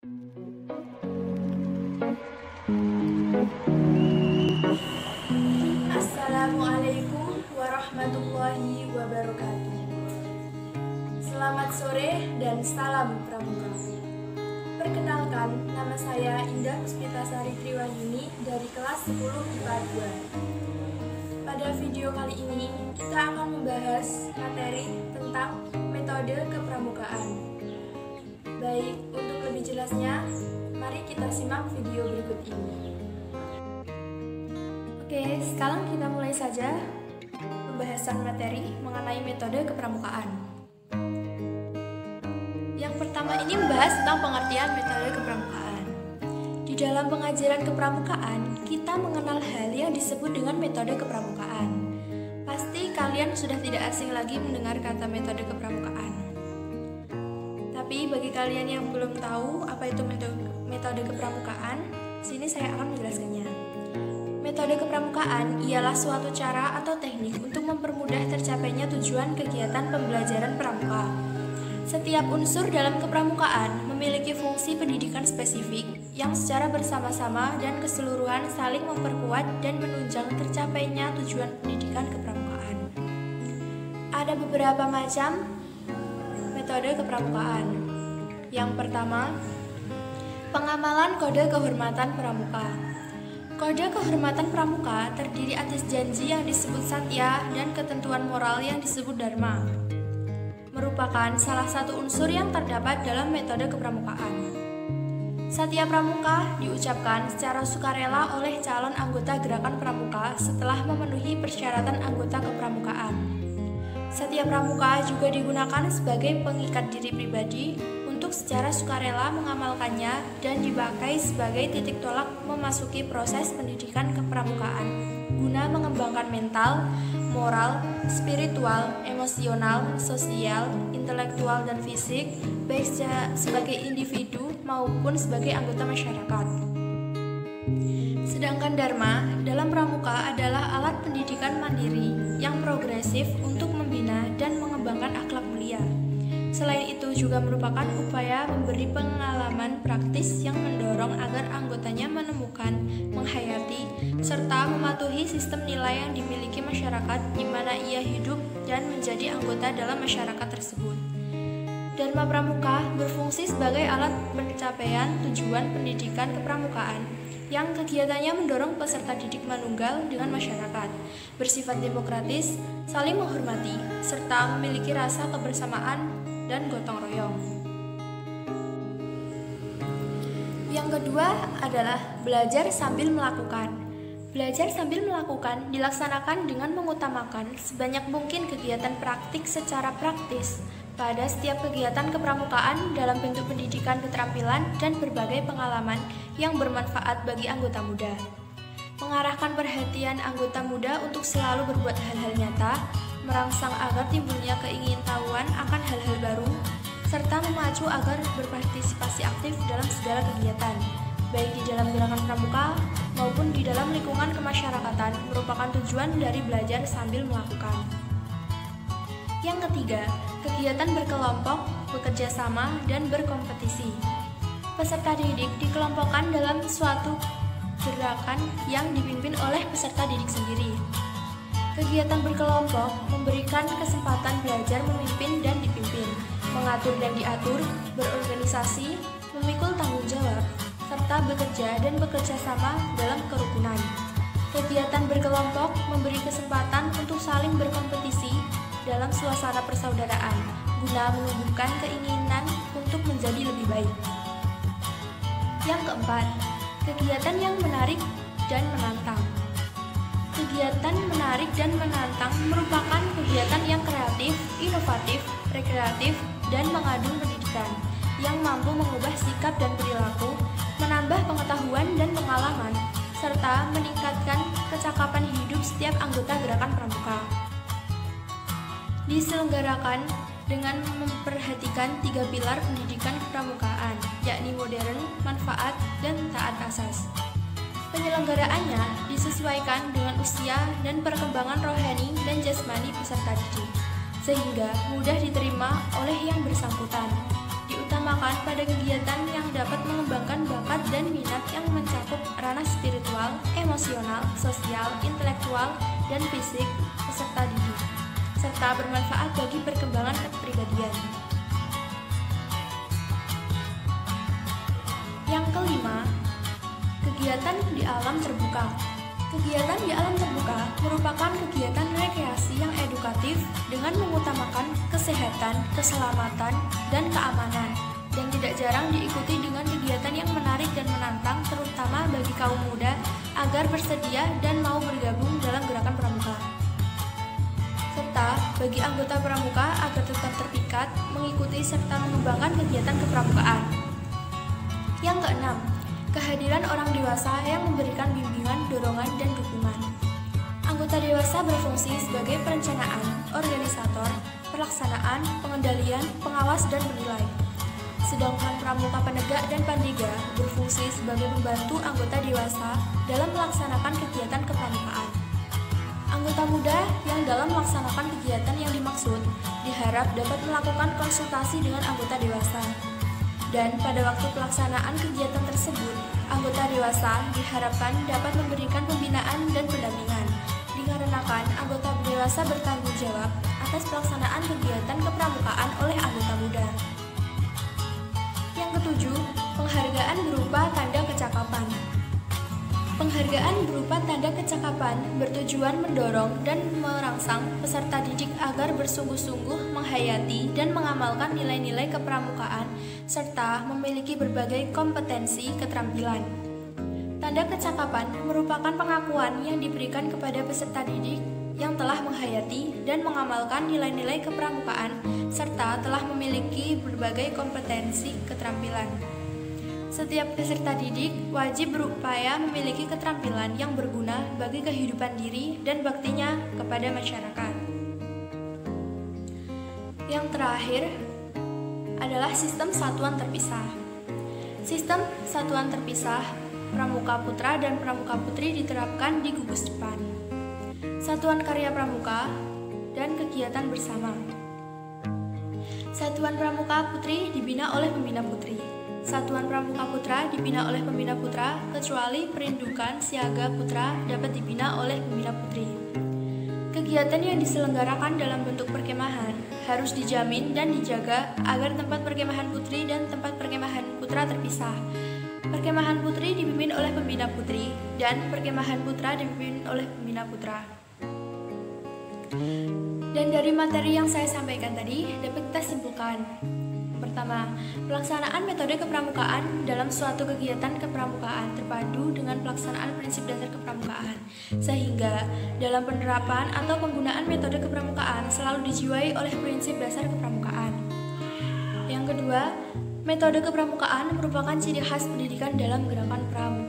Assalamualaikum warahmatullahi wabarakatuh. Selamat sore dan salam pramuka. Perkenalkan, nama saya Indah Puspitasari Triwahyuni dari kelas 10 IPA 2. Pada video kali ini, kita akan membahas materi tentang metode kepramukaan. Baik, untuk lebih jelasnya, mari kita simak video berikut ini. Oke, sekarang kita mulai saja pembahasan materi mengenai metode kepramukaan. Yang pertama ini membahas tentang pengertian metode kepramukaan. Di dalam pengajaran kepramukaan, kita mengenal hal yang disebut dengan metode kepramukaan. Pasti kalian sudah tidak asing lagi mendengar kata metode kepramukaan. Tapi bagi kalian yang belum tahu apa itu metode kepramukaan, sini saya akan menjelaskannya. Metode kepramukaan ialah suatu cara atau teknik untuk mempermudah tercapainya tujuan kegiatan pembelajaran pramuka. Setiap unsur dalam kepramukaan memiliki fungsi pendidikan spesifik yang secara bersama-sama dan keseluruhan saling memperkuat dan menunjang tercapainya tujuan pendidikan kepramukaan. Ada beberapa macam metode kepramukaan. Yang pertama, pengamalan kode kehormatan pramuka. Kode kehormatan pramuka terdiri atas janji yang disebut satya dan ketentuan moral yang disebut dharma. Merupakan salah satu unsur yang terdapat dalam metode kepramukaan. Satya pramuka diucapkan secara sukarela oleh calon anggota gerakan pramuka setelah memenuhi persyaratan anggota kepramukaan. Satya pramuka juga digunakan sebagai pengikat diri pribadi untuk secara sukarela mengamalkannya dan dipakai sebagai titik tolak memasuki proses pendidikan kepramukaan guna mengembangkan mental, moral, spiritual, emosional, sosial, intelektual, dan fisik baik sebagai individu maupun sebagai anggota masyarakat. Sedangkan dharma dalam pramuka adalah alat pendidikan mandiri yang progresif untuk membina dan mengembangkan akhlak mulia. Selain itu juga merupakan upaya memberi pengalaman praktis yang mendorong agar anggotanya menemukan, menghayati, serta mematuhi sistem nilai yang dimiliki masyarakat di mana ia hidup dan menjadi anggota dalam masyarakat tersebut. Dharma pramuka berfungsi sebagai alat pencapaian tujuan pendidikan kepramukaan yang kegiatannya mendorong peserta didik manunggal dengan masyarakat, bersifat demokratis, saling menghormati, serta memiliki rasa kebersamaan dan gotong royong. Yang kedua adalah belajar sambil melakukan. Belajar sambil melakukan dilaksanakan dengan mengutamakan sebanyak mungkin kegiatan praktik secara praktis pada setiap kegiatan kepramukaan dalam bentuk pendidikan keterampilan dan berbagai pengalaman yang bermanfaat bagi anggota muda. Mengarahkan perhatian anggota muda untuk selalu berbuat hal-hal nyata, merangsang agar timbulnya keingintahuan akan hal-hal baru, serta memacu agar berpartisipasi aktif dalam segala kegiatan, baik di dalam gerakan pramuka maupun di dalam lingkungan kemasyarakatan, merupakan tujuan dari belajar sambil melakukan. Yang ketiga, kegiatan berkelompok, bekerja sama, dan berkompetisi. Peserta didik dikelompokkan dalam suatu gerakan yang dipimpin oleh peserta didik sendiri. Kegiatan berkelompok memberikan kesempatan belajar memimpin dan dipimpin, mengatur dan diatur, berorganisasi, memikul tanggung jawab, serta bekerja dan bekerja sama dalam kerukunan. Kegiatan berkelompok memberi kesempatan untuk saling berkompetisi dalam suasana persaudaraan, guna menumbuhkan keinginan untuk menjadi lebih baik. Yang keempat, kegiatan yang menarik dan menantang. Kegiatan menarik dan menantang merupakan kegiatan yang kreatif, inovatif, rekreatif, dan mengandung pendidikan yang mampu mengubah sikap dan perilaku, menambah pengetahuan dan pengalaman, serta meningkatkan kecakapan hidup setiap anggota gerakan pramuka. Diselenggarakan dengan memperhatikan 3 pilar pendidikan kepramukaan, yakni modern, manfaat, dan taat asas. Penyelenggaraannya disesuaikan dengan usia dan perkembangan rohani dan jasmani peserta didik, sehingga mudah diterima oleh yang bersangkutan. Diutamakan pada kegiatan yang dapat sosial, intelektual, dan fisik peserta didik, serta bermanfaat bagi perkembangan kepribadian. Yang kelima, kegiatan di alam terbuka. Kegiatan di alam terbuka merupakan kegiatan rekreasi yang edukatif dengan mengutamakan kesehatan, keselamatan, dan keamanan, dan tidak jarang diikuti dengan kegiatan yang menarik dan menantang, terutama bagi kaum muda agar bersedia dan mau bergabung dalam gerakan pramuka. Serta bagi anggota pramuka agar tetap terpikat mengikuti serta mengembangkan kegiatan kepramukaan. Yang keenam, kehadiran orang dewasa yang memberikan bimbingan, dorongan, dan dukungan. Anggota dewasa berfungsi sebagai perencanaan, organisator, pelaksanaan, pengendalian, pengawas, dan penilai. Sedangkan pramuka penegak dan pandega berfungsi sebagai pembantu anggota dewasa dalam melaksanakan kegiatan kepramukaan. Anggota muda yang dalam melaksanakan kegiatan yang dimaksud diharap dapat melakukan konsultasi dengan anggota dewasa. Dan pada waktu pelaksanaan kegiatan tersebut, anggota dewasa diharapkan dapat memberikan pembinaan dan pendampingan, dikarenakan anggota dewasa bertanggung jawab atas pelaksanaan kegiatan kepramukaan oleh anggota muda. Yang ketujuh, penghargaan berupa tanda kecakapan. Penghargaan berupa tanda kecakapan bertujuan mendorong dan merangsang peserta didik agar bersungguh-sungguh menghayati dan mengamalkan nilai-nilai kepramukaan serta memiliki berbagai kompetensi keterampilan. Tanda kecakapan merupakan pengakuan yang diberikan kepada peserta didik yang telah menghayati dan mengamalkan nilai-nilai kepramukaan serta telah memiliki berbagai kompetensi keterampilan. Setiap peserta didik wajib berupaya memiliki keterampilan yang berguna bagi kehidupan diri dan baktinya kepada masyarakat. Yang terakhir adalah sistem satuan terpisah. Sistem satuan terpisah Pramuka Putra dan Pramuka Putri diterapkan di gugus depan. Satuan karya pramuka dan kegiatan bersama. Satuan Pramuka Putri dibina oleh pembina putri. Satuan Pramuka Putra dibina oleh pembina putra, kecuali Perindukan Siaga Putra dapat dibina oleh pembina putri. Kegiatan yang diselenggarakan dalam bentuk perkemahan harus dijamin dan dijaga agar tempat perkemahan putri dan tempat perkemahan putra terpisah. Perkemahan putri dipimpin oleh pembina putri dan perkemahan putra dipimpin oleh pembina putra. Dan dari materi yang saya sampaikan tadi dapat kita simpulkan. Pertama, pelaksanaan metode kepramukaan dalam suatu kegiatan kepramukaan terpadu dengan pelaksanaan prinsip dasar kepramukaan, sehingga dalam penerapan atau penggunaan metode kepramukaan selalu dijiwai oleh prinsip dasar kepramukaan. Yang kedua, metode kepramukaan merupakan ciri khas pendidikan dalam gerakan pramuka.